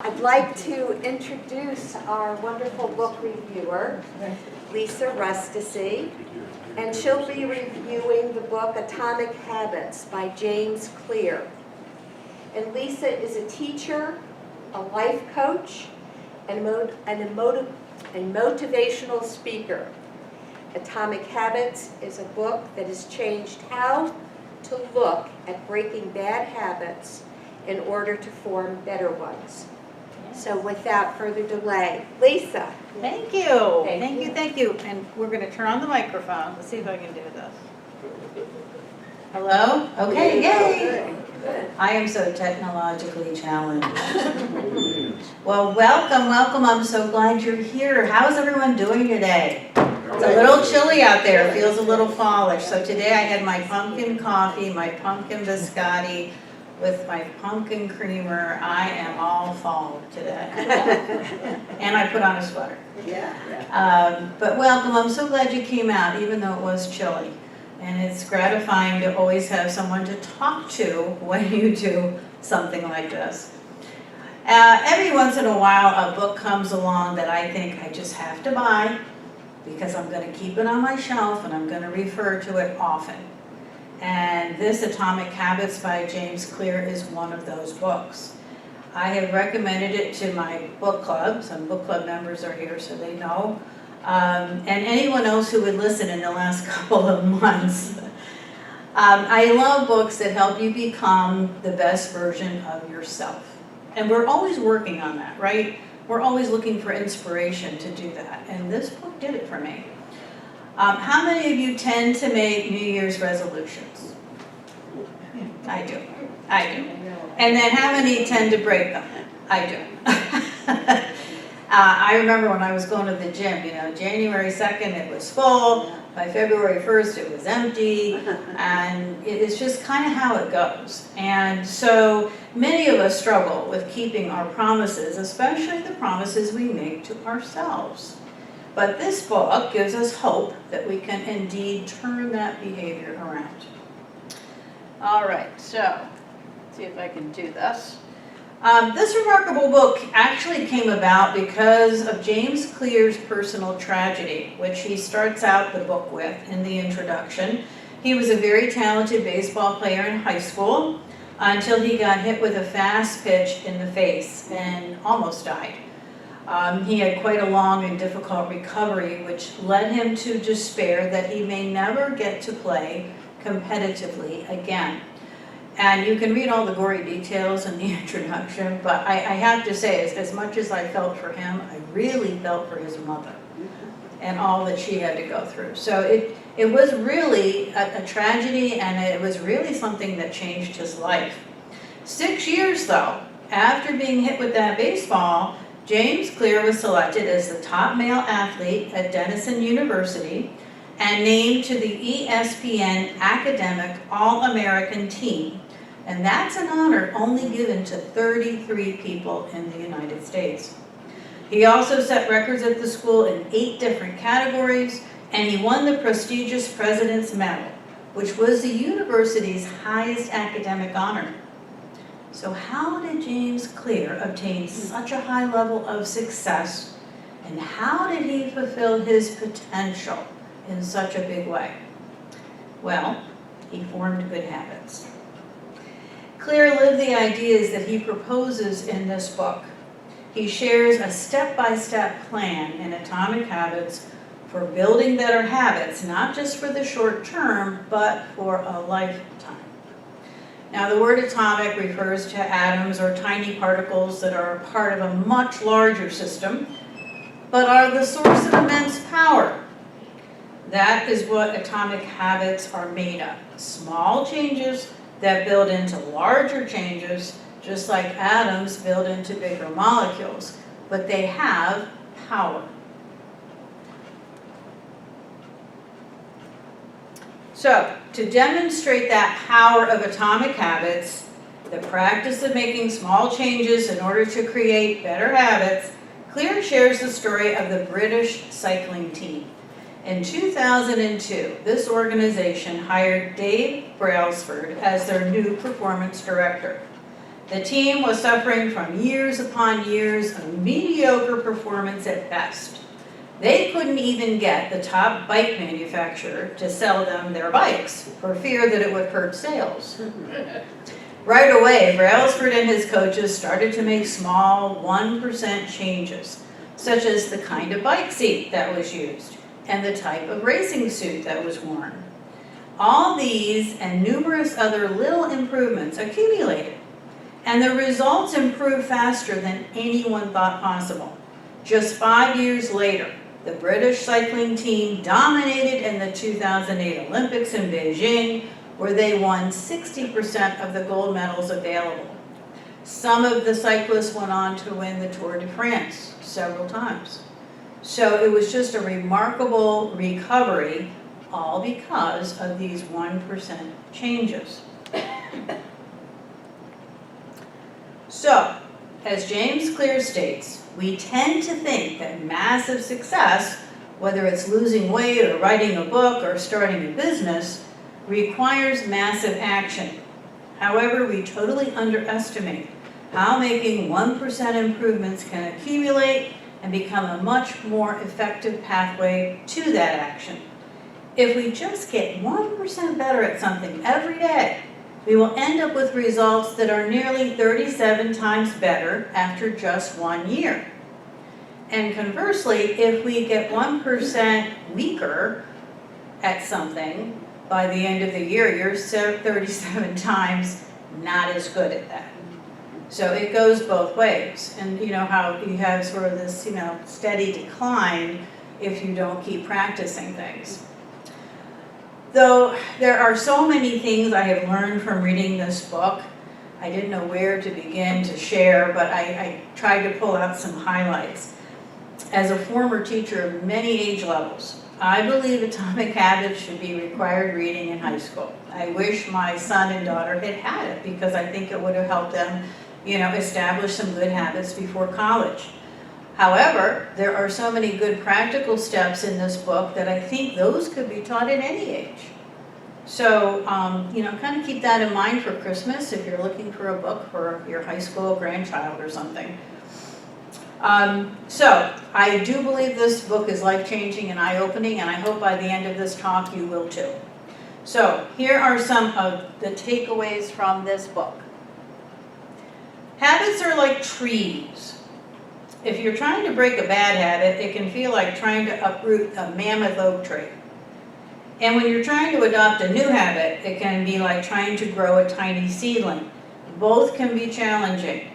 I'd like to introduce our wonderful book reviewer, Lisa Rustici, and she'll be reviewing the book Atomic Habits by James Clear. And Lisa is a teacher, a life coach, and a motivational speaker. Atomic Habits is a book that has changed how to look at breaking bad habits in order to form better ones. So without further delay, Lisa. Thank you. Thank you. And we're going to turn on the microphone. Let's see if I can do this. Hello? Okay, yay. Good. I am so technologically challenged. Well, welcome. I'm so glad you're here. How's everyone doing today? It's a little chilly out there. It feels a little fallish. So today I had my pumpkin coffee, my pumpkin biscotti, with my pumpkin creamer. I am all fall today. And I put on a sweater. But welcome. I'm so glad you came out, even though it was chilly. And it's gratifying to always have someone to talk to when you do something like this. Every once in a while, a book comes along that I think I just have to buy because I'm going to keep it on my shelf and I'm going to refer to it often. And this Atomic Habits by James Clear is one of those books. I have recommended it to my book club. Some book club members are here so they know. And anyone else who would listen in the last couple of months. I love books that help you become the best version of yourself. And we're always working on that, right? We're always looking for inspiration to do that. And this book did it for me. How many of you tend to make New Year's resolutions? I do. And then how many tend to break them? I do. I remember when I was going to the gym, January 2nd it was full, by February 1st it was empty, and it's just kind of how it goes. And so many of us struggle with keeping our promises, especially the promises we make to ourselves. But this book gives us hope that we can indeed turn that behavior around. All right, so let's see if I can do this. This remarkable book actually came about because of James Clear's personal tragedy, which he starts out the book with in the introduction. He was a very talented baseball player in high school until he got hit with a fast pitch in the face and almost died. He had quite a long and difficult recovery, which led him to despair that he may never get to play competitively again. And you can read all the gory details in the introduction, but I have to say, as much as I felt for him, I really felt for his mother and all that she had to go through. So it was really a tragedy, and it was really something that changed his life. 6 years, though, after being hit with that baseball, James Clear was selected as the top male athlete at Denison University and named to the ESPN Academic All-American Team. And that's an honor only given to 33 people in the United States. He also set records at the school in 8 different categories, and he won the prestigious President's Medal, which was the university's highest academic honor. So how did James Clear obtain such a high level of success, and how did he fulfill his potential in such a big way? Well, he formed good habits. Clear lived the ideas that he proposes in this book. He shares a step-by-step plan in Atomic Habits for building better habits, not just for the short term, but for a lifetime. Now, the word atomic refers to atoms or tiny particles that are part of a much larger system, but are the source of immense power. That is what atomic habits are made of. Small changes that build into larger changes, just like atoms build into bigger molecules, but they have power. So, to demonstrate that power of atomic habits, the practice of making small changes in order to create better habits, Clear shares the story of the British cycling team. In 2002, this organization hired Dave Brailsford as their new performance director. The team was suffering from years upon years of mediocre performance at best. They couldn't even get the top bike manufacturer to sell them their bikes for fear that it would hurt sales. Right away, Brailsford and his coaches started to make small 1% changes, such as the kind of bike seat that was used and the type of racing suit that was worn. All these and numerous other little improvements accumulated, and the results improved faster than anyone thought possible. Just 5 years later, the British cycling team dominated in the 2008 Olympics in Beijing, where they won 60% of the gold medals available. Some of the cyclists went on to win the Tour de France several times. So it was just a remarkable recovery, all because of these 1% changes. So, as James Clear states, we tend to think that massive success, whether it's losing weight or writing a book or starting a business, requires massive action. However, we totally underestimate how making 1% improvements can accumulate and become a much more effective pathway to that action. If we just get 1% better at something every day, we will end up with results that are nearly 37 times better after just 1 year. And conversely, if we get 1% weaker at something, by the end of the year, you're 37 times not as good at that. So it goes both ways. And you know how you have sort of this, steady decline if you don't keep practicing things. Though there are so many things I have learned from reading this book, I didn't know where to begin to share, but I tried to pull out some highlights. As a former teacher of many age levels, I believe Atomic Habits should be required reading in high school. I wish my son and daughter had had it because I think it would have helped them, establish some good habits before college. However, there are so many good practical steps in this book that I think those could be taught at any age. So, kind of keep that in mind for Christmas if you're looking for a book for your high school grandchild or something. So, I do believe this book is life-changing and eye-opening, and I hope by the end of this talk you will too. So, here are some of the takeaways from this book. Habits are like trees. If you're trying to break a bad habit, it can feel like trying to uproot a mammoth oak tree. And when you're trying to adopt a new habit, it can be like trying to grow a tiny seedling. Both can be challenging.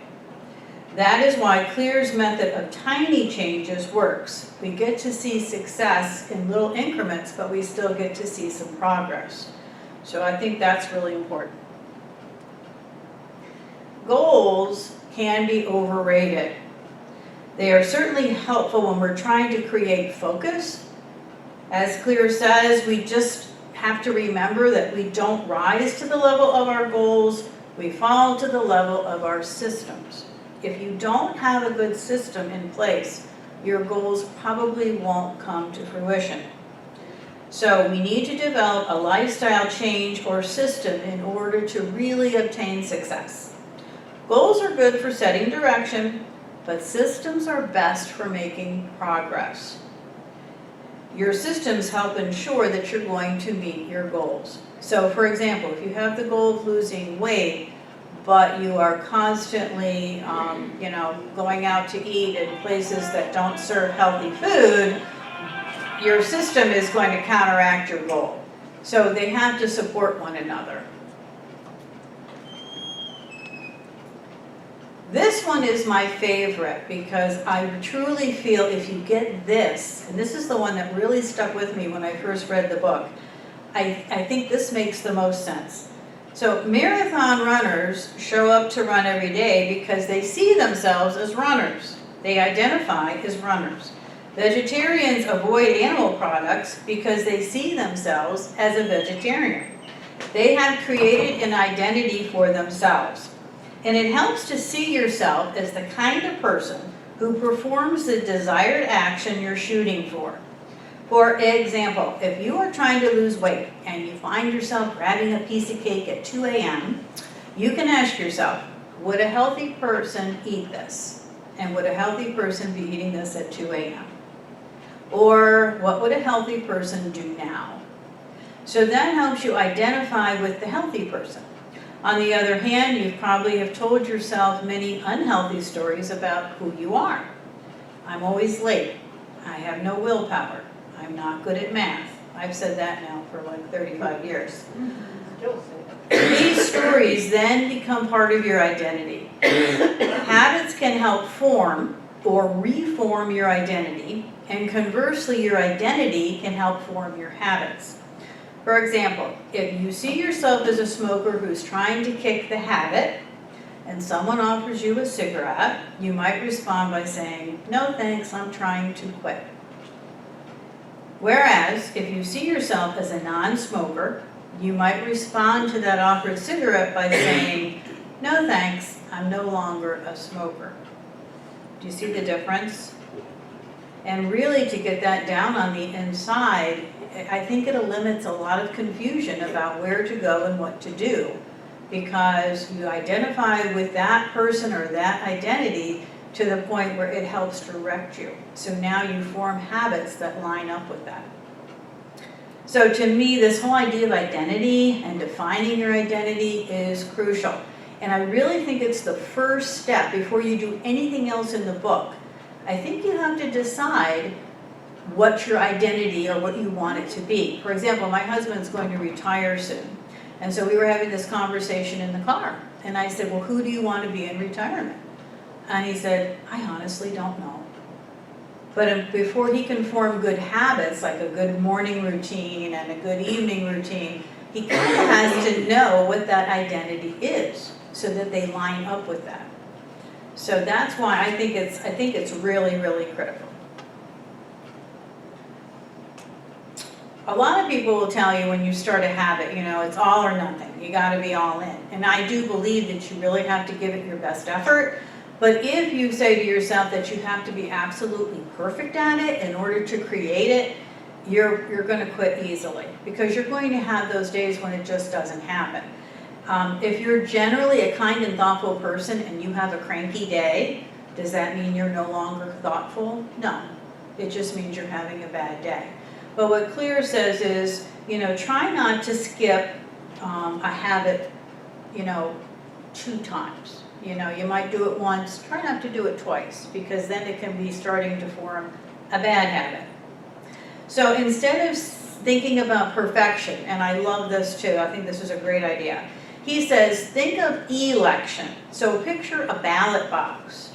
That is why Clear's method of tiny changes works. We get to see success in little increments, but we still get to see some progress. So I think that's really important. Goals can be overrated. They are certainly helpful when we're trying to create focus. As Clear says, we just have to remember that we don't rise to the level of our goals, we fall to the level of our systems. If you don't have a good system in place, your goals probably won't come to fruition. So we need to develop a lifestyle change or system in order to really obtain success. Goals are good for setting direction, but systems are best for making progress. Your systems help ensure that you're going to meet your goals. So for example, if you have the goal of losing weight, but you are constantly, going out to eat in places that don't serve healthy food, your system is going to counteract your goal. So they have to support one another. This one is my favorite because I truly feel if you get this, and this is the one that really stuck with me when I first read the book, I think this makes the most sense. So marathon runners show up to run every day because they see themselves as runners. They identify as runners. Vegetarians avoid animal products because they see themselves as a vegetarian. They have created an identity for themselves. And it helps to see yourself as the kind of person who performs the desired action you're shooting for. For example, if you are trying to lose weight and you find yourself grabbing a piece of cake at 2 a.m., you can ask yourself, would a healthy person eat this? And would a healthy person be eating this at 2 a.m.? Or what would a healthy person do now? So that helps you identify with the healthy person. On the other hand, you probably have told yourself many unhealthy stories about who you are. I'm always late. I have no willpower. I'm not good at math. I've said that now for like 35 years. These stories then become part of your identity. Habits can help form or reform your identity, and conversely, your identity can help form your habits. For example, if you see yourself as a smoker who's trying to kick the habit, and someone offers you a cigarette, you might respond by saying, "No thanks, I'm trying to quit." Whereas, if you see yourself as a non-smoker, you might respond to that offered cigarette by saying, "No thanks, I'm no longer a smoker." Do you see the difference? And really, to get that down on the inside, I think it eliminates a lot of confusion about where to go and what to do, because you identify with that person or that identity to the point where it helps direct you. So now you form habits that line up with that. So to me, this whole idea of identity and defining your identity is crucial. And I really think it's the first step before you do anything else in the book. I think you have to decide what your identity or what you want it to be. For example, my husband's going to retire soon. And so we were having this conversation in the car. And I said, "Well, who do you want to be in retirement?" And he said, "I honestly don't know." But before he can form good habits, like a good morning routine and a good evening routine, he kind of has to know what that identity is so that they line up with that. So that's why I think it's really, really critical. A lot of people will tell you when you start a habit, it's all or nothing. You got to be all in. And I do believe that you really have to give it your best effort. But if you say to yourself that you have to be absolutely perfect at it in order to create it, you're going to quit easily, because you're going to have those days when it just doesn't happen. If you're generally a kind and thoughtful person and you have a cranky day, does that mean you're no longer thoughtful? No. It just means you're having a bad day. But what Clear says is, try not to skip a habit, 2 times. You might do it once, try not to do it twice, because then it can be starting to form a bad habit. So instead of thinking about perfection, and I love this too, I think this is a great idea. He says, think of election. So picture a ballot box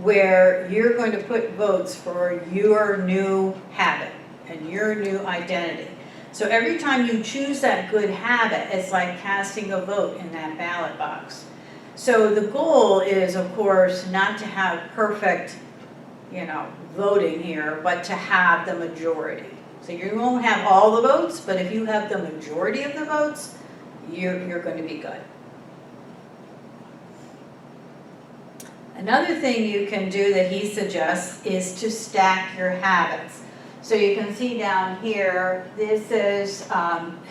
where you're going to put votes for your new habit and your new identity. So every time you choose that good habit, it's like casting a vote in that ballot box. So the goal is, of course, not to have perfect, voting here, but to have the majority. So you won't have all the votes, but if you have the majority of the votes, you're going to be good. Another thing you can do that he suggests is to stack your habits. So you can see down here, this is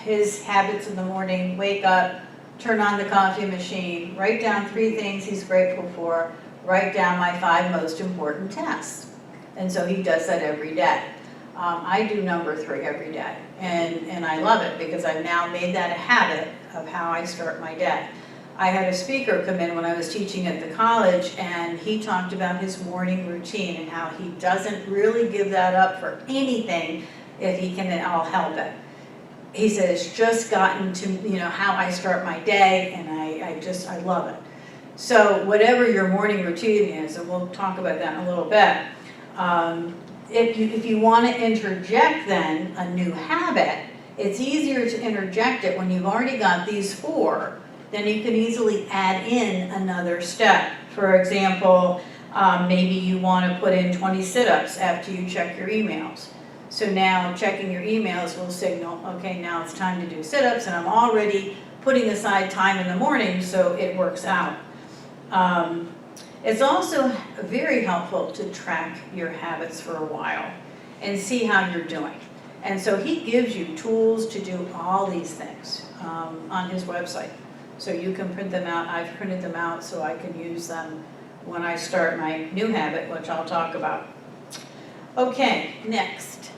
his habits in the morning: wake up, turn on the coffee machine, write down 3 things he's grateful for, write down my 5 most important tasks. And so he does that every day. I do number 3 every day, and I love it because I've now made that a habit of how I start my day. I had a speaker come in when I was teaching at the college, and he talked about his morning routine and how he doesn't really give that up for anything if he can at all help it. He said, it's just gotten to, how I start my day, and I love it. So whatever your morning routine is, and we'll talk about that in a little bit, if you want to interject then a new habit, it's easier to interject it when you've already got these 4. Then you can easily add in another step. For example, maybe you want to put in 20 sit-ups after you check your emails. So now checking your emails will signal, okay, now it's time to do sit-ups, and I'm already putting aside time in the morning, so it works out. It's also very helpful to track your habits for a while and see how you're doing. And so he gives you tools to do all these things on his website. So you can print them out. I've printed them out so I can use them when I start my new habit, which I'll talk about. Okay, next.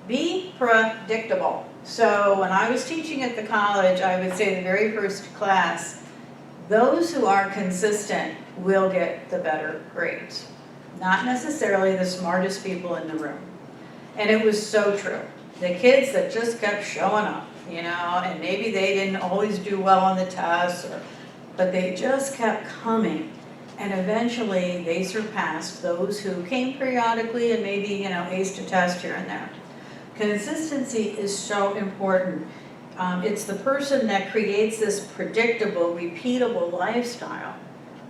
Be predictable. So when I was teaching at the college, I would say the very first class, those who are consistent will get the better grades. Not necessarily the smartest people in the room. And it was so true. The kids that just kept showing up, you know, and maybe they didn't always do well on the tests, but they just kept coming. And eventually they surpassed those who came periodically and maybe, you know, aced a test here and there. Consistency is so important. It's the person that creates this predictable, repeatable lifestyle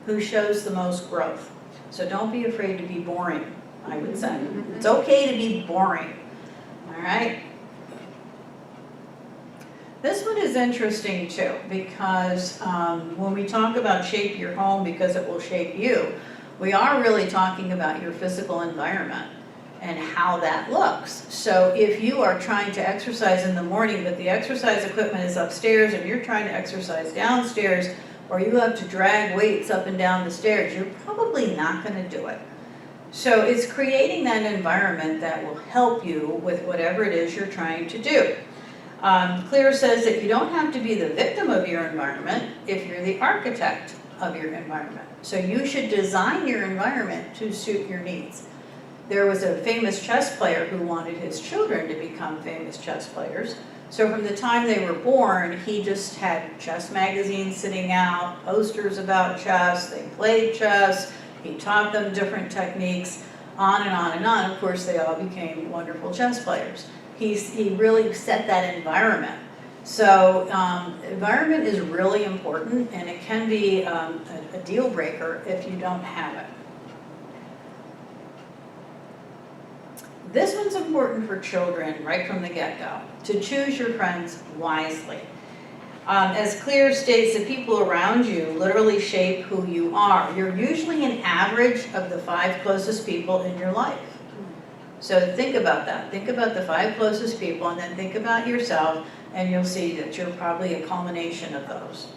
who shows the most growth. So don't be afraid to be boring, I would say. It's okay to be boring, all right? This one is interesting too, because when we talk about shape your home because it will shape you, we are really talking about your physical environment and how that looks. So if you are trying to exercise in the morning, but the exercise equipment is upstairs and you're trying to exercise downstairs, or you have to drag weights up and down the stairs, you're probably not going to do it. So it's creating that environment that will help you with whatever it is you're trying to do. Claire says that you don't have to be the victim of your environment if you're the architect of your environment. So you should design your environment to suit your needs. There was a famous chess player who wanted his children to become famous chess players. So from the time they were born, he just had chess magazines sitting out, posters about chess, they played chess, he taught them different techniques, on and on and on. Of course, they all became wonderful chess players. He really set that environment. So environment is really important, and it can be a deal breaker if you don't have it. This one's important for children right from the get-go, to choose your friends wisely. As Claire states, the people around you literally shape who you are. You're usually an average of the 5 closest people in your life. So think about that. Think about the 5 closest people and then think about yourself, and you'll see that you're probably a culmination of those.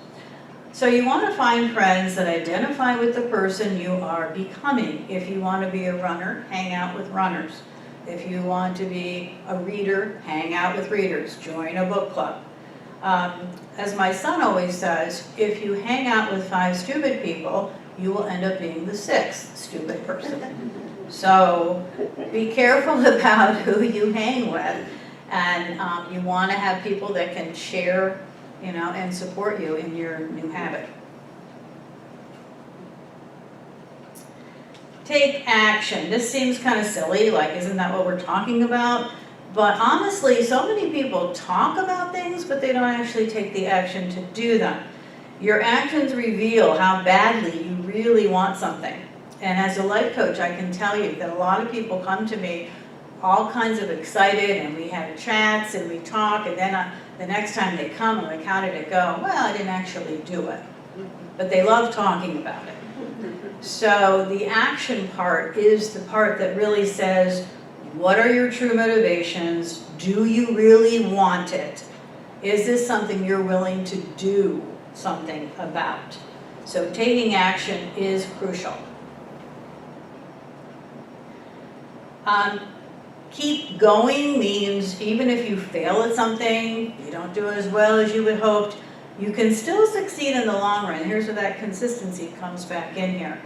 So you want to find friends that identify with the person you are becoming. If you want to be a runner, hang out with runners. If you want to be a reader, hang out with readers. Join a book club. As my son always says, if you hang out with 5 stupid people, you will end up being the 6th stupid person. So be careful about who you hang with, and you want to have people that can share, you know, and support you in your new habit. Take action. This seems kind of silly, like isn't that what we're talking about? But honestly, so many people talk about things, but they don't actually take the action to do them. Your actions reveal how badly you really want something. And as a life coach, I can tell you that a lot of people come to me all kinds of excited, and we have chats and we talk, and then the next time they come and we counted it go, well, I didn't actually do it. But they love talking about it. So the action part is the part that really says, what are your true motivations? Do you really want it? Is this something you're willing to do something about? So taking action is crucial. Keep going means even if you fail at something, you don't do as well as you had hoped, you can still succeed in the long run. Here's where that consistency comes back in here.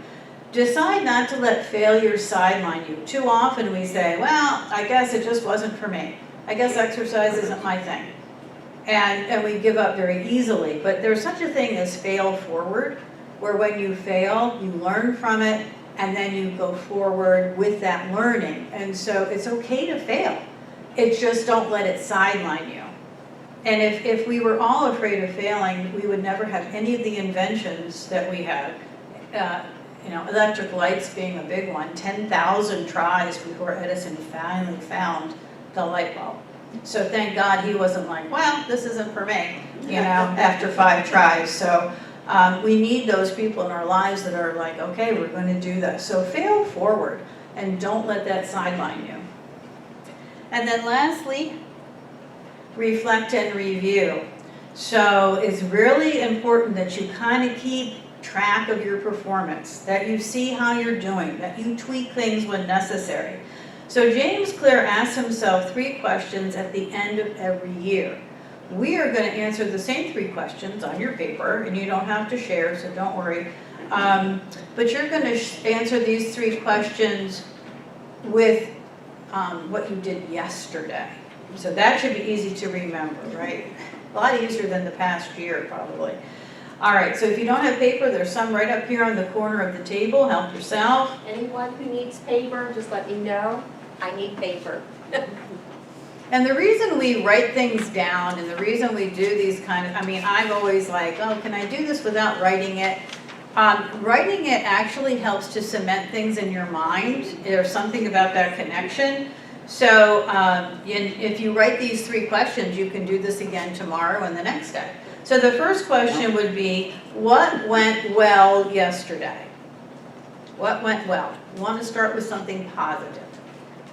Decide not to let failure sideline you. Too often we say, well, I guess it just wasn't for me. I guess exercise isn't my thing. And we give up very easily. But there's such a thing as fail forward, where when you fail, you learn from it, and then you go forward with that learning. And so it's okay to fail. It's just don't let it sideline you. And if we were all afraid of failing, we would never have any of the inventions that we have. You know, electric lights being a big one, 10,000 tries before Edison finally found the light bulb. So thank God he wasn't like, well, this isn't for me, you know, after 5 tries. So we need those people in our lives that are like, okay, we're going to do this. So fail forward and don't let that sideline you. And then lastly, reflect and review. So it's really important that you kind of keep track of your performance, that you see how you're doing, that you tweak things when necessary. So James Clear asks himself 3 questions at the end of every year. We are going to answer the same 3 questions on your paper, and you don't have to share, so don't worry. But you're going to answer these 3 questions with what you did yesterday. So that should be easy to remember, right? A lot easier than the past year, probably. All right, so if you don't have paper, there's some right up here on the corner of the table. Help yourself. Anyone who needs paper, just let me know. I need paper. And the reason we write things down and the reason we do these kind of, I mean, I'm always like, oh, can I do this without writing it? Writing it actually helps to cement things in your mind. There's something about that connection. So if you write these 3 questions, you can do this again tomorrow and the next day. So the first question would be, what went well yesterday? What went well? You want to start with something positive.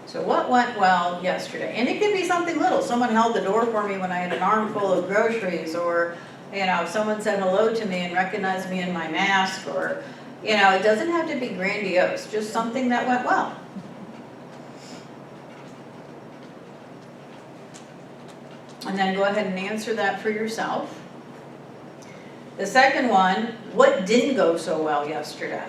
So what went well yesterday? And it could be something little. Someone held the door for me when I had an armful of groceries, or someone said hello to me and recognized me in my mask, or it doesn't have to be grandiose, just something that went well. And then go ahead and answer that for yourself. The second one, what didn't go so well yesterday?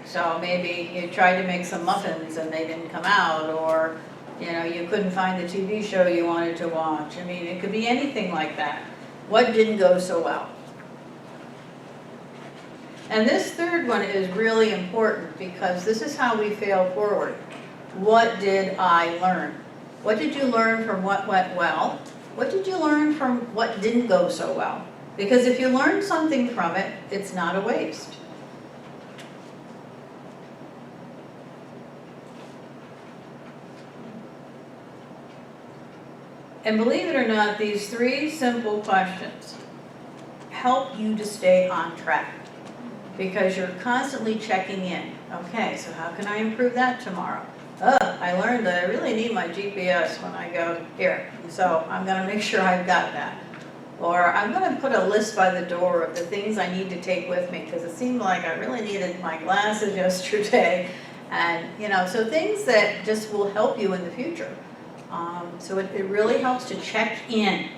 So maybe you tried to make some muffins and they didn't come out, or you couldn't find the TV show you wanted to watch. I mean, it could be anything like that. What didn't go so well? And this third one is really important because this is how we fail forward. What did I learn? What did you learn from what went well? What did you learn from what didn't go so well? Because if you learn something from it, it's not a waste. And believe it or not, these 3 simple questions help you to stay on track because you're constantly checking in. Okay, so how can I improve that tomorrow? I learned that I really need my GPS when I go here, so I'm going to make sure I've got that. Or I'm going to put a list by the door of the things I need to take with me because it seemed like I really needed my glasses yesterday. And, so things that just will help you in the future. So it really helps to check in.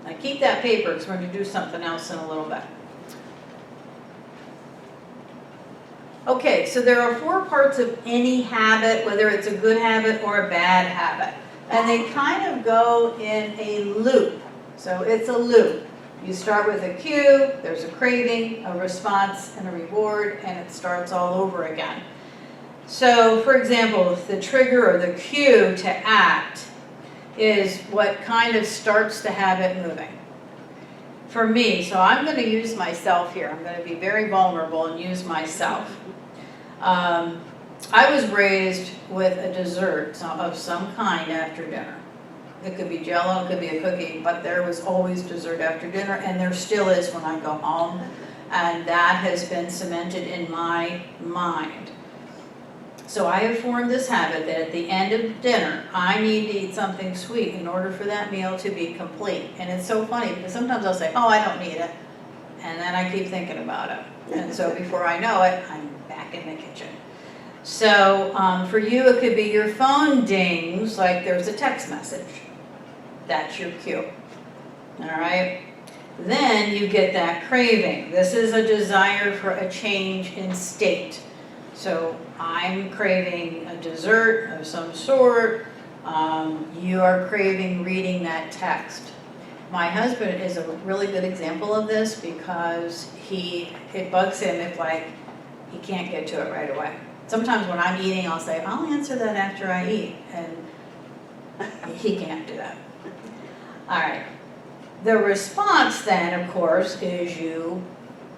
Now keep that paper because we're going to do something else in a little bit. Okay, so there are 4 parts of any habit, whether it's a good habit or a bad habit. And they kind of go in a loop. So it's a loop. You start with a cue, there's a craving, a response, and a reward, and it starts all over again. So, for example, the trigger or the cue to act is what kind of starts the habit moving. For me, so I'm going to use myself here. I'm going to be very vulnerable and use myself. I was raised with a dessert of some kind after dinner. It could be Jell-O, it could be a cookie, but there was always dessert after dinner, and there still is when I go home. And that has been cemented in my mind. So I have formed this habit that at the end of dinner, I need to eat something sweet in order for that meal to be complete. And it's so funny because sometimes I'll say, oh, I don't need it. And then I keep thinking about it. And so before I know it, I'm back in the kitchen. So for you, it could be your phone dings, like there's a text message. That's your cue. All right? Then you get that craving. This is a desire for a change in state. So I'm craving a dessert of some sort. You are craving reading that text. My husband is a really good example of this because it bugs him if he can't get to it right away. Sometimes when I'm eating, I'll say, I'll answer that after I eat. And he can't do that. All right. The response then, of course, is you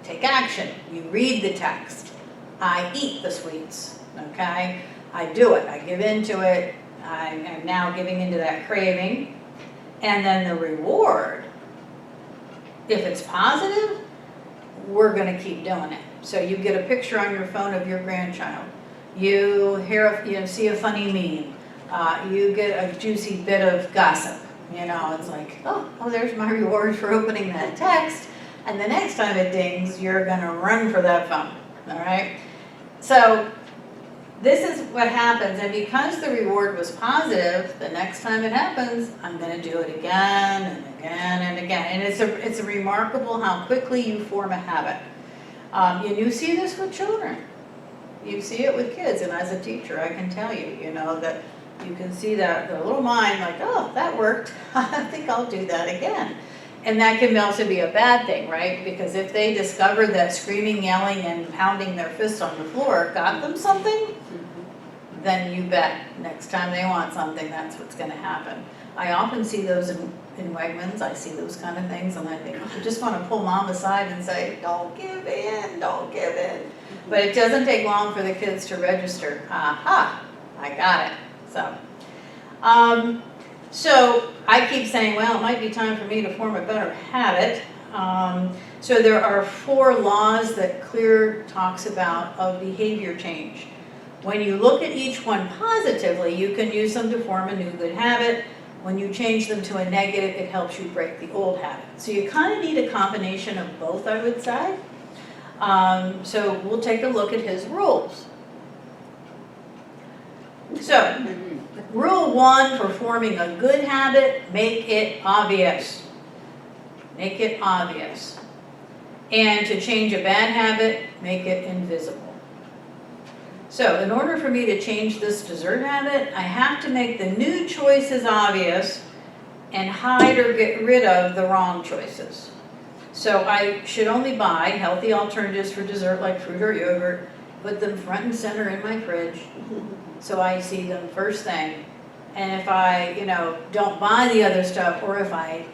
take action. You read the text. I eat the sweets, okay? I do it. I give into it. I am now giving into that craving. And then the reward, if it's positive, we're going to keep doing it. So you get a picture on your phone of your grandchild. You see a funny meme. You get a juicy bit of gossip. You know, it's like, oh, there's my reward for opening that text. And the next time it dings, you're gonna run for that phone, all right? So this is what happens, and because the reward was positive, the next time it happens, I'm gonna do it again and again and again. And it's a remarkable how quickly you form a habit. And you see this with children. You see it with kids, and as a teacher, I can tell you, you know, that you can see that the little mind like, oh, that worked. I think I'll do that again. And that can also be a bad thing, right? Because if they discover that screaming, yelling, and pounding their fists on the floor got them something, then you bet next time they want something, that's what's going to happen. I often see those in Wegmans. I see those kind of things, and I think, I just want to pull mom aside and say, don't give in, don't give in. But it doesn't take long for the kids to register. Aha, I got it. So I keep saying, well, it might be time for me to form a better habit. So there are 4 laws that Clear talks about of behavior change. When you look at each one positively, you can use them to form a new good habit. When you change them to a negative, it helps you break the old habit. So you kind of need a combination of both, I would say. So we'll take a look at his rules. So, rule 1 for forming a good habit, make it obvious. Make it obvious. And to change a bad habit, make it invisible. So, in order for me to change this dessert habit, I have to make the new choices obvious and hide or get rid of the wrong choices. So I should only buy healthy alternatives for dessert like fruit or yogurt, put them front and center in my fridge so I see them first thing. And if I, don't buy the other stuff, or if I,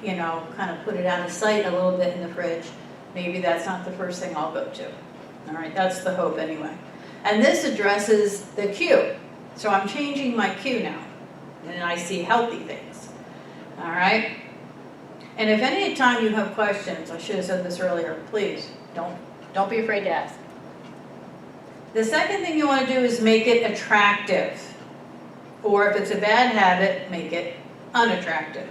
kind of put it out of sight a little bit in the fridge, maybe that's not the first thing I'll go to. All right, that's the hope anyway. And this addresses the cue. So I'm changing my cue now, and I see healthy things. All right? And if any time you have questions, I should have said this earlier, please, don't be afraid to ask. The second thing you want to do is make it attractive. Or if it's a bad habit, make it unattractive.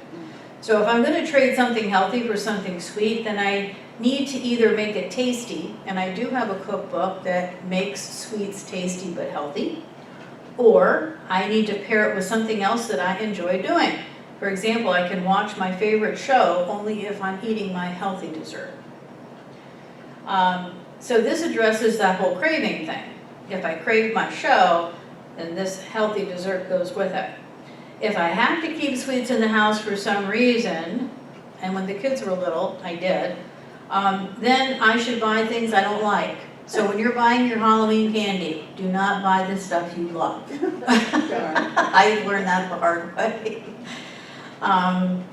So if I'm going to trade something healthy for something sweet, then I need to either make it tasty, and I do have a cookbook that makes sweets tasty but healthy, or I need to pair it with something else that I enjoy doing. For example, I can watch my favorite show only if I'm eating my healthy dessert. So this addresses that whole craving thing. If I crave my show, then this healthy dessert goes with it. If I have to keep sweets in the house for some reason, and when the kids were little, I did, then I should buy things I don't like. So when you're buying your Halloween candy, do not buy the stuff you love. I learned that the hard way.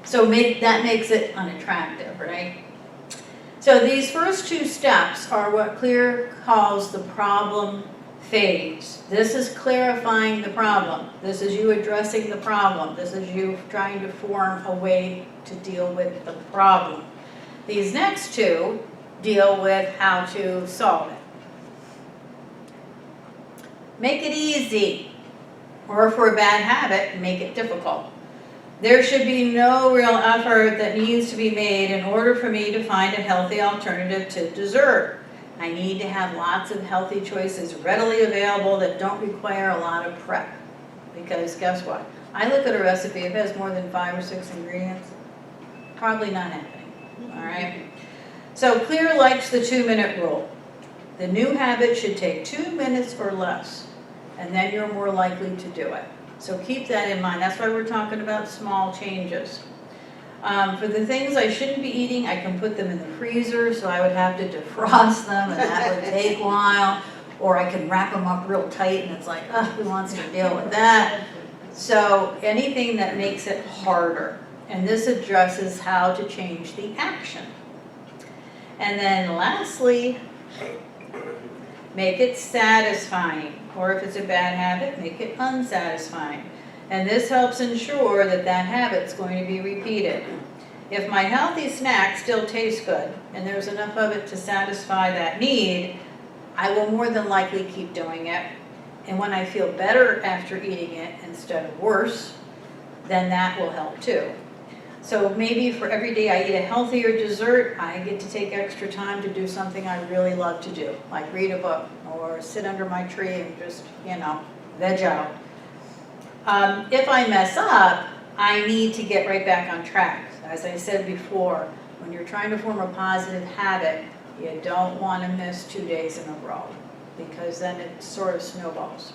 So that makes it unattractive, right? So these first 2 steps are what Clear calls the problem phase. This is clarifying the problem. This is you addressing the problem. This is you trying to form a way to deal with the problem. These next 2 deal with how to solve it. Make it easy, or for a bad habit, make it difficult. There should be no real effort that needs to be made in order for me to find a healthy alternative to dessert. I need to have lots of healthy choices readily available that don't require a lot of prep. Because guess what? I look at a recipe, if it has more than 5 or 6 ingredients, probably not happening, all right? So Clear likes the 2-minute rule. The new habit should take 2 minutes or less, and then you're more likely to do it. So keep that in mind. That's why we're talking about small changes. For the things I shouldn't be eating, I can put them in the freezer, so I would have to defrost them, and that would take a while. Or I can wrap them up real tight, and it's like, who wants to deal with that? So anything that makes it harder. And this addresses how to change the action. And then lastly, make it satisfying. Or if it's a bad habit, make it unsatisfying. And this helps ensure that that habit's going to be repeated. If my healthy snack still tastes good, and there's enough of it to satisfy that need, I will more than likely keep doing it. And when I feel better after eating it instead of worse, then that will help too. So maybe for every day I eat a healthier dessert, I get to take extra time to do something I really love to do, like read a book or sit under my tree and just, veg out. If I mess up, I need to get right back on track. As I said before, when you're trying to form a positive habit, you don't want to miss 2 days in a row, because then it sort of snowballs.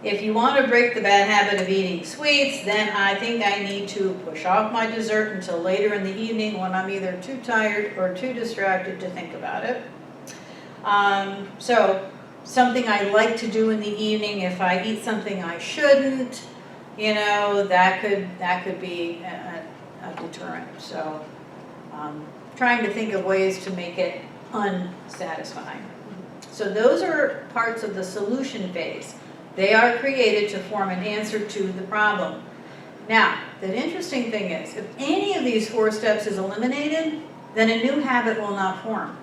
If you want to break the bad habit of eating sweets, then I think I need to push off my dessert until later in the evening when I'm either too tired or too distracted to think about it. So something I like to do in the evening, if I eat something I shouldn't, that could be a deterrent. So trying to think of ways to make it unsatisfying. So those are parts of the solution phase. They are created to form an answer to the problem. Now, the interesting thing is, if any of these 4 steps is eliminated, then a new habit will not form.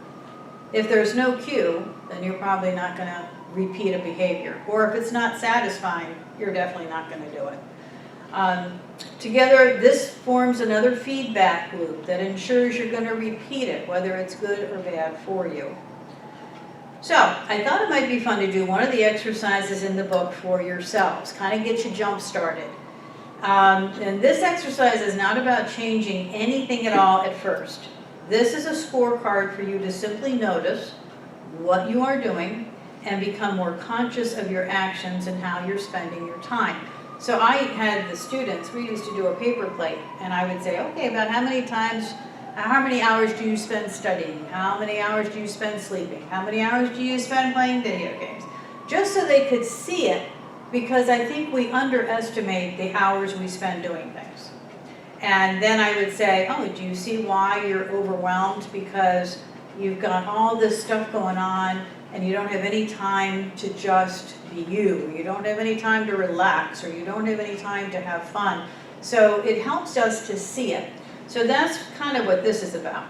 If there's no cue, then you're probably not going to repeat a behavior. Or if it's not satisfying, you're definitely not going to do it. Together, this forms another feedback loop that ensures you're going to repeat it, whether it's good or bad for you. So, I thought it might be fun to do one of the exercises in the book for yourselves, kind of get you jump started. And this exercise is not about changing anything at all at first. This is a scorecard for you to simply notice what you are doing and become more conscious of your actions and how you're spending your time. So I had the students, we used to do a paper plate, and I would say, okay, about how many hours do you spend studying? How many hours do you spend sleeping? How many hours do you spend playing video games? Just so they could see it, because I think we underestimate the hours we spend doing things. And then I would say, oh, do you see why you're overwhelmed? Because you've got all this stuff going on and you don't have any time to just be you. You don't have any time to relax, or you don't have any time to have fun. So it helps us to see it. So that's kind of what this is about.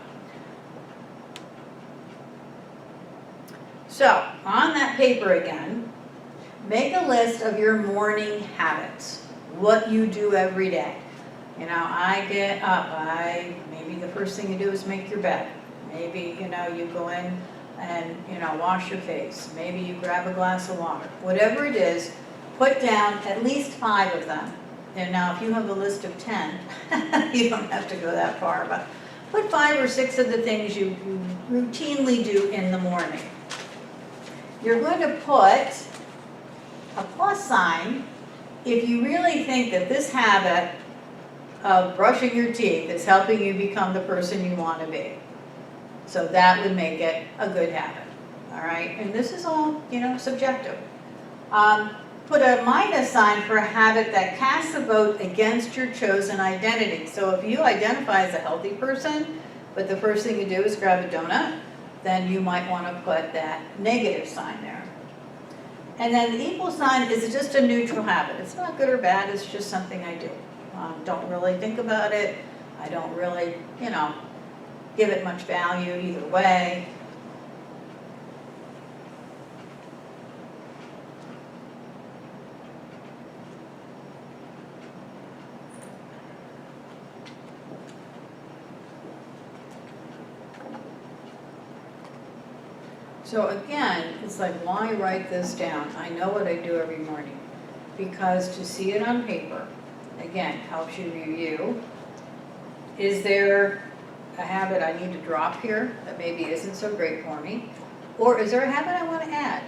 So on that paper again, make a list of your morning habits, what you do every day. I get up, maybe the first thing you do is make your bed. Maybe, you go in and, wash your face. Maybe you grab a glass of water. Whatever it is, put down at least 5 of them. And now if you have a list of 10, you don't have to go that far, but put 5 or 6 of the things you routinely do in the morning. You're going to put a plus sign if you really think that this habit of brushing your teeth is helping you become the person you want to be. So that would make it a good habit, all right? And this is all, subjective. Put a minus sign for a habit that casts a vote against your chosen identity. So if you identify as a healthy person, but the first thing you do is grab a donut, then you might want to put that negative sign there. And then the equal sign is just a neutral habit. It's not good or bad, it's just something I do. Don't really think about it. I don't really, give it much value either way. So again, it's like, why write this down? I know what I do every morning. Because to see it on paper, again, helps you review. Is there a habit I need to drop here that maybe isn't so great for me? Or is there a habit I want to add?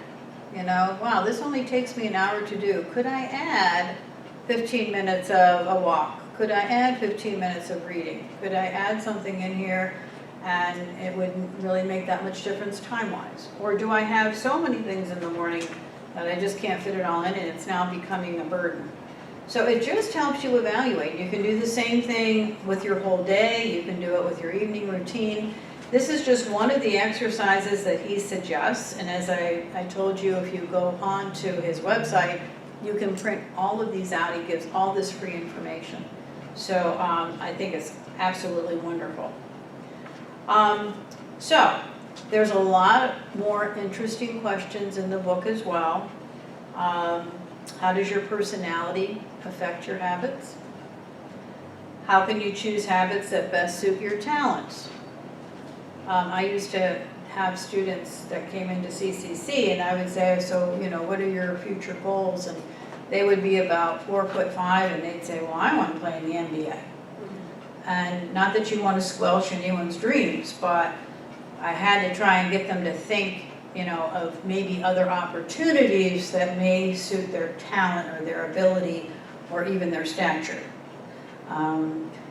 Wow, this only takes me an hour to do. Could I add 15 minutes of a walk? Could I add 15 minutes of reading? Could I add something in here and it wouldn't really make that much difference time-wise? Or do I have so many things in the morning that I just can't fit it all in and it's now becoming a burden? So it just helps you evaluate. You can do the same thing with your whole day. You can do it with your evening routine. This is just one of the exercises that he suggests. And as I told you, if you go on to his website, you can print all of these out. He gives all this free information. So I think it's absolutely wonderful. So there's a lot more interesting questions in the book as well. How does your personality affect your habits? How can you choose habits that best suit your talents? I used to have students that came into CCC, and I would say, so, you know, what are your future goals? And they would be about 4'5", and they'd say, well, I want to play in the NBA. And not that you want to squelch anyone's dreams, but I had to try and get them to think, you know, of maybe other opportunities that may suit their talent or their ability or even their stature.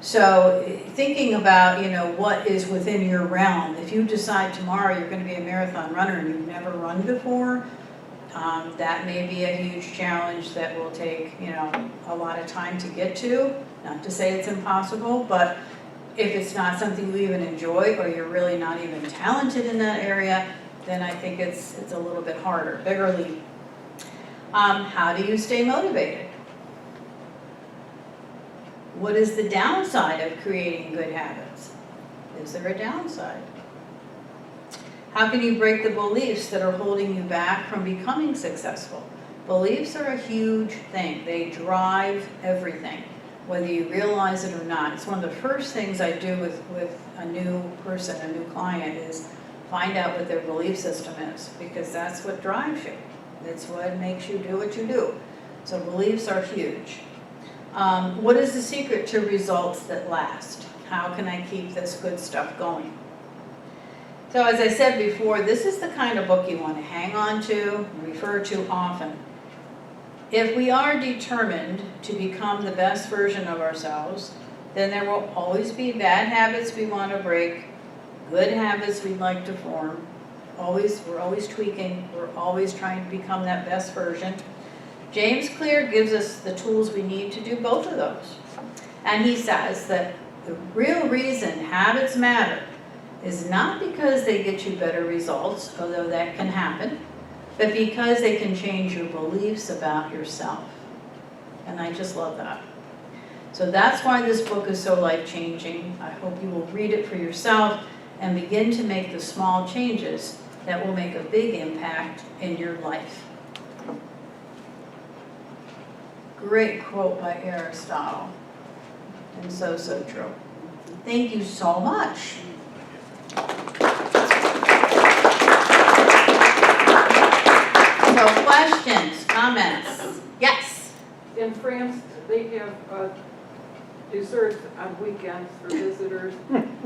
So thinking about, you know, what is within your realm. If you decide tomorrow you're going to be a marathon runner and you've never run before, that may be a huge challenge that will take, you know, a lot of time to get to. Not to say it's impossible, but if it's not something you even enjoy or you're really not even talented in that area, then I think it's a little bit harder, bigger leap. How do you stay motivated? What is the downside of creating good habits? Is there a downside? How can you break the beliefs that are holding you back from becoming successful? Beliefs are a huge thing. They drive everything, whether you realize it or not. It's one of the first things I do with a new person, a new client, is find out what their belief system is, because that's what drives you. It's what makes you do what you do. So beliefs are huge. What is the secret to results that last? How can I keep this good stuff going? So as I said before, this is the kind of book you want to hang on to, refer to often. If we are determined to become the best version of ourselves, then there will always be bad habits we want to break, good habits we'd like to form. We're always tweaking, we're always trying to become that best version. James Clear gives us the tools we need to do both of those. And he says that the real reason habits matter is not because they get you better results, although that can happen, but because they can change your beliefs about yourself. And I just love that. So that's why this book is so life-changing. I hope you will read it for yourself and begin to make the small changes that will make a big impact in your life. Great quote by Aristotle, and so true. Thank you so much. So questions, comments? Yes? In France, they have desserts on weekends for visitors.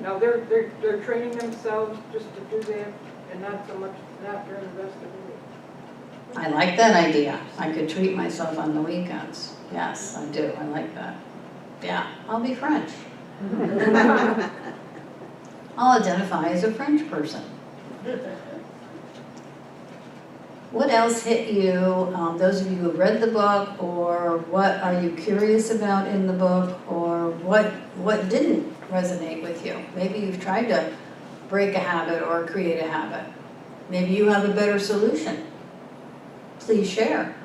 Now, they're training themselves just to do that and not so much, not during the rest of the week. I like that idea. I could treat myself on the weekends. Yes, I do. I like that. Yeah, I'll be French. I'll identify as a French person. What else hit you, those of you who have read the book, or what are you curious about in the book, or what didn't resonate with you? Maybe you've tried to break a habit or create a habit. Maybe you have a better solution. Please share.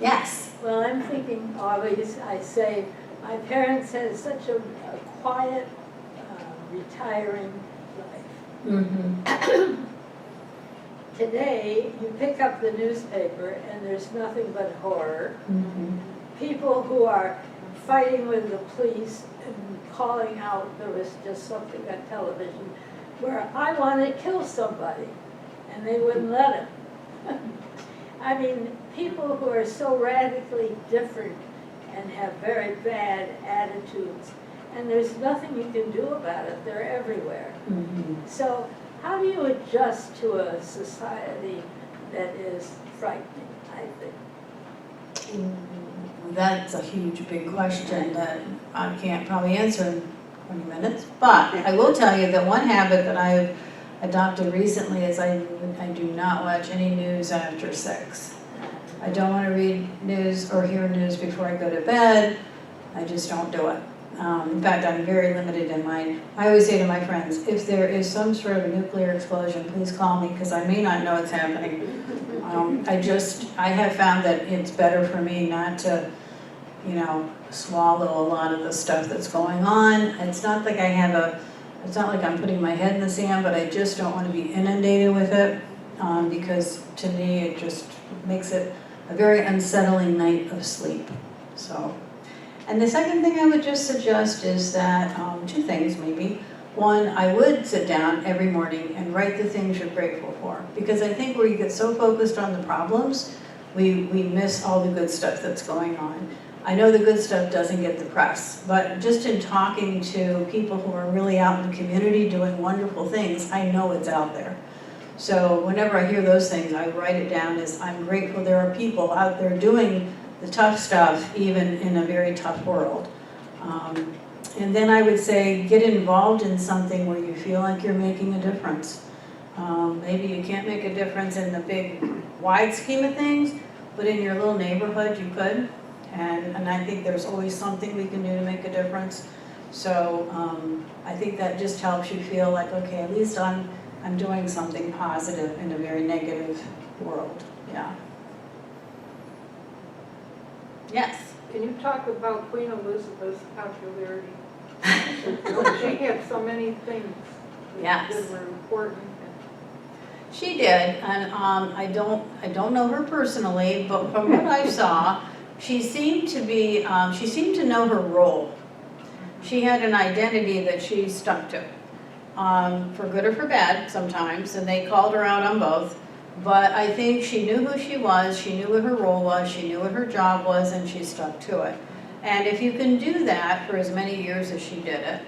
Yes? Well, I'm thinking always, I say, my parents had such a quiet, retiring life. Mm-hmm. Today, you pick up the newspaper and there's nothing but horror. Mm-hmm. People who are fighting with the police and calling out, there was just something on television where I want to kill somebody and they wouldn't let him. I mean, people who are so radically different and have very bad attitudes, and there's nothing you can do about it, they're everywhere. Mm-hmm. So how do you adjust to a society that is frightening, I think? That's a huge, big question that I can't probably answer in 20 minutes. But I will tell you that one habit that I've adopted recently is I do not watch any news after 6. I don't want to read news or hear news before I go to bed. I just don't do it. In fact, I'm very limited in mine. I always say to my friends, if there is some sort of a nuclear explosion, please call me because I may not know it's happening. I have found that it's better for me not to, swallow a lot of the stuff that's going on. It's not like it's not like I'm putting my head in the sand, but I just don't want to be inundated with it because to me it just makes it a very unsettling night of sleep. So And the second thing I would just suggest is that, two things maybe. One, I would sit down every morning and write the things you're grateful for. Because I think where you get so focused on the problems, we miss all the good stuff that's going on. I know the good stuff doesn't get the press, but just in talking to people who are really out in the community doing wonderful things, I know it's out there. So whenever I hear those things, I write it down as I'm grateful there are people out there doing the tough stuff, even in a very tough world. And then I would say get involved in something where you feel like you're making a difference. Maybe you can't make a difference in the big, wide scheme of things, but in your little neighborhood you could. And I think there's always something we can do to make a difference. So I think that just helps you feel like, okay, at least I'm doing something positive in a very negative world. Yeah. Yes. Can you talk about Queen Elizabeth's popularity? She had so many things Yes. that were important. She did, and I don't know her personally, but from what I saw, she seemed to know her role. She had an identity that she stuck to, for good or for bad sometimes, and they called her out on both. But I think she knew who she was, she knew what her role was, she knew what her job was, and she stuck to it. And if you can do that for as many years as she did it,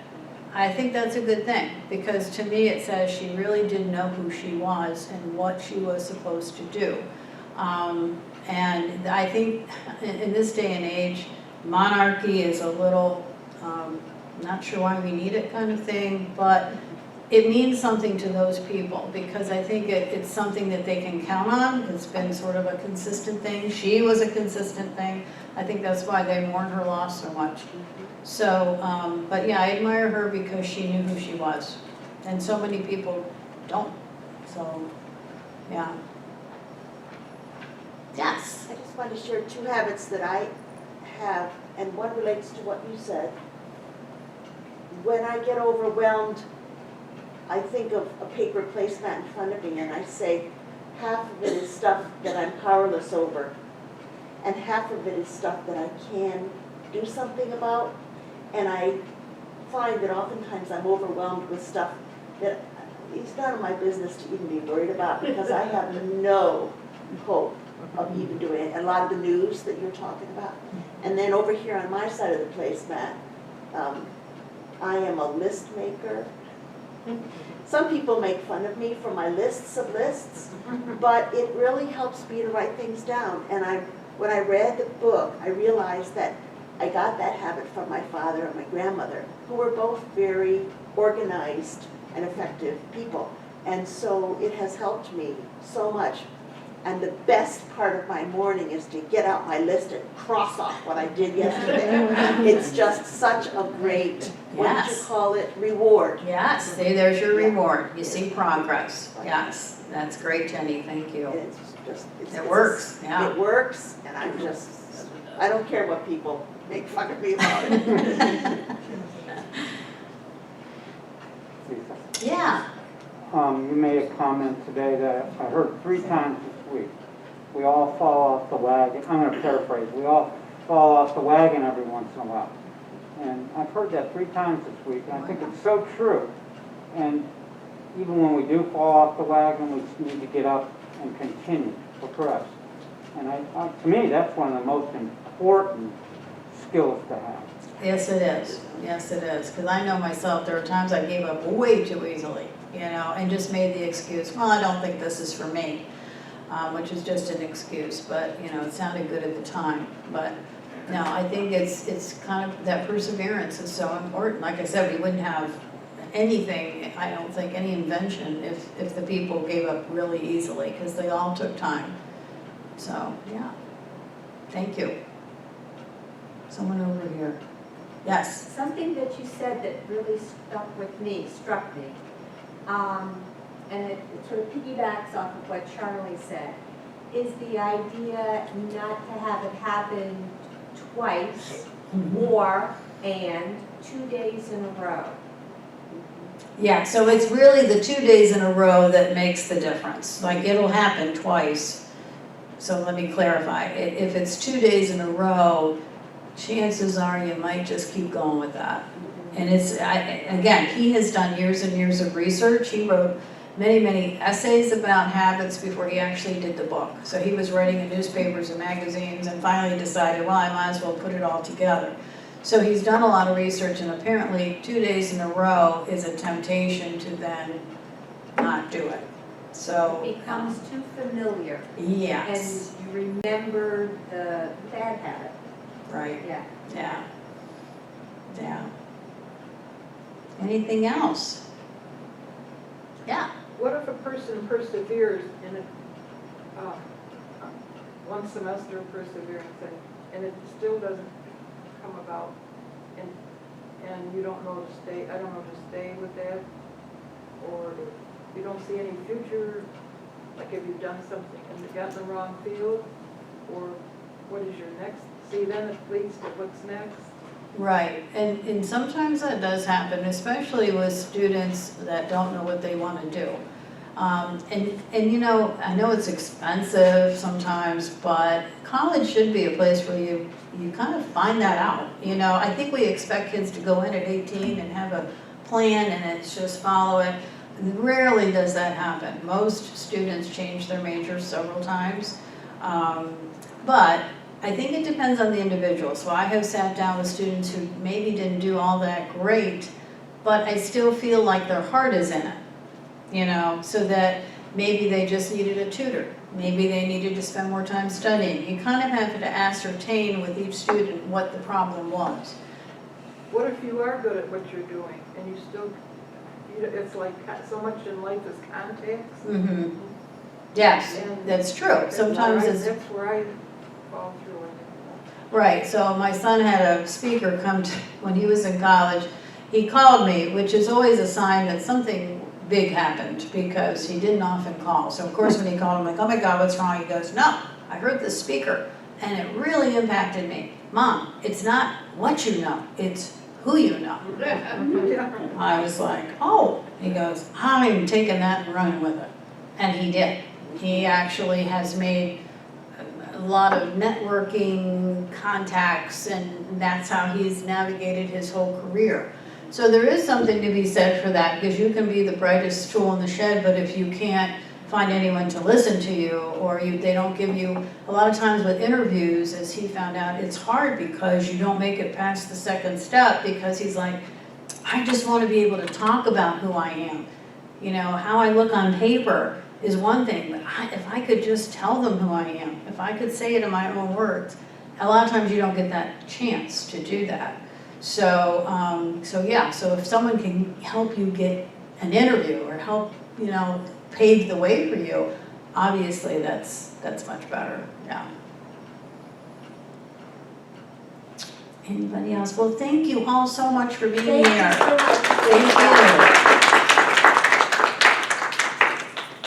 I think that's a good thing, because to me it says she really did know who she was and what she was supposed to do. And I think in this day and age, monarchy is a little, not sure why we need it kind of thing, but it means something to those people, because I think it's something that they can count on. It's been sort of a consistent thing. She was a consistent thing. I think that's why they mourn her loss so much. So, but yeah, I admire her because she knew who she was. And so many people don't. So, yeah. Yes. I just want to share 2 habits that I have, and one relates to what you said. When I get overwhelmed, I think of a paper placemat in front of me and I say, half of it is stuff that I'm powerless over, and half of it is stuff that I can do something about. And I find that oftentimes I'm overwhelmed with stuff that it's none of my business to even be worried about, because I have no hope of even doing it. And a lot of the news that you're talking about. And then over here on my side of the placemat, I am a list maker. Some people make fun of me for my lists of lists, but it really helps me to write things down. And when I read the book, I realized that I got that habit from my father and my grandmother, who were both very organized and effective people. And so it has helped me so much. And the best part of my morning is to get out my list and cross off what I did yesterday. It's just such a great, what did you call it, reward. Yes, see, there's your reward. You see progress. Yes, that's great, Jenny, thank you. And It works, yeah. It works, and I don't care what people make fun of me about it. Yeah. You made a comment today that I heard 3 times this week. We all fall off the wagon. I'm going to paraphrase. We all fall off the wagon every once in a while. And I've heard that 3 times this week, and I think it's so true. And even when we do fall off the wagon, we need to get up and continue to progress. And to me, that's one of the most important skills to have. Yes, it is. Yes, it is. Because I know myself, there are times I gave up way too easily, and just made the excuse, well, I don't think this is for me, which is just an excuse. But, it sounded good at the time. But, no, I think it's kind of, that perseverance is so important. Like I said, we wouldn't have anything, I don't think, any invention if the people gave up really easily, because they all took time. So, yeah. Thank you. Someone over here. Yes. Something that you said that really struck me, and it sort of piggybacks off of what Charlie said, is the idea not to have it happen twice and 2 days in a row. Yeah, so it's really the 2 days in a row that makes the difference. Like, it'll happen twice. So let me clarify. If it's 2 days in a row, chances are you might just keep going with that. And again, he has done years and years of research. He wrote many, many essays about habits before he actually did the book. So he was writing in newspapers and magazines and finally decided, well, I might as well put it all together. So he's done a lot of research, and apparently 2 days in a row is a temptation to then not do it. So. It becomes too familiar. Yes, And you remember the bad habit. right, Yeah. yeah, yeah. Anything else? Yeah. What if a person perseveres in a, one semester of perseverance and it still doesn't come about and you don't know to stay, I don't know to stay with that? Or you don't see any future, like have you done something and got in the wrong field? Or what is your next, see then it leads to what's next? Right, and sometimes that does happen, especially with students that don't know what they want to do. And you know, I know it's expensive sometimes, but college should be a place where you kind of find that out. You know, I think we expect kids to go in at 18 and have a plan and it's just follow it. Rarely does that happen. Most students change their majors several times. But I think it depends on the individual. So I have sat down with students who maybe didn't do all that great, but I still feel like their heart is in it, you know, so that maybe they just needed a tutor. Maybe they needed to spend more time studying. You kind of have to ascertain with each student what the problem was. What if you are good at what you're doing and you still, it's like so much in life is context? Mm-hmm. Yes, And that's true. Sometimes it's. That's where I fall through it. Right, so my son had a speaker come to, when he was in college, he called me, which is always a sign that something big happened because he didn't often call. So of course when he called, I'm like, oh my God, what's wrong? He goes, no, I heard this speaker and it really impacted me. Mom, it's not what you know, it's who you know. Yeah. I was like, oh, he goes, I'm taking that and running with it. And he did. He actually has made a lot of networking contacts, and that's how he's navigated his whole career. So there is something to be said for that, because you can be the brightest tool in the shed, but if you can't find anyone to listen to you, or they don't give you, a lot of times with interviews, as he found out, it's hard because you don't make it past the second step, because he's like, I just want to be able to talk about who I am. You know, how I look on paper is one thing, but if I could just tell them who I am, if I could say it in my own words, a lot of times you don't get that chance to do that. So, so if someone can help you get an interview or help, you know, pave the way for you, obviously that's much better, yeah. Anybody else? Well, thank you all so much for being here. Thank you so much. Thank you.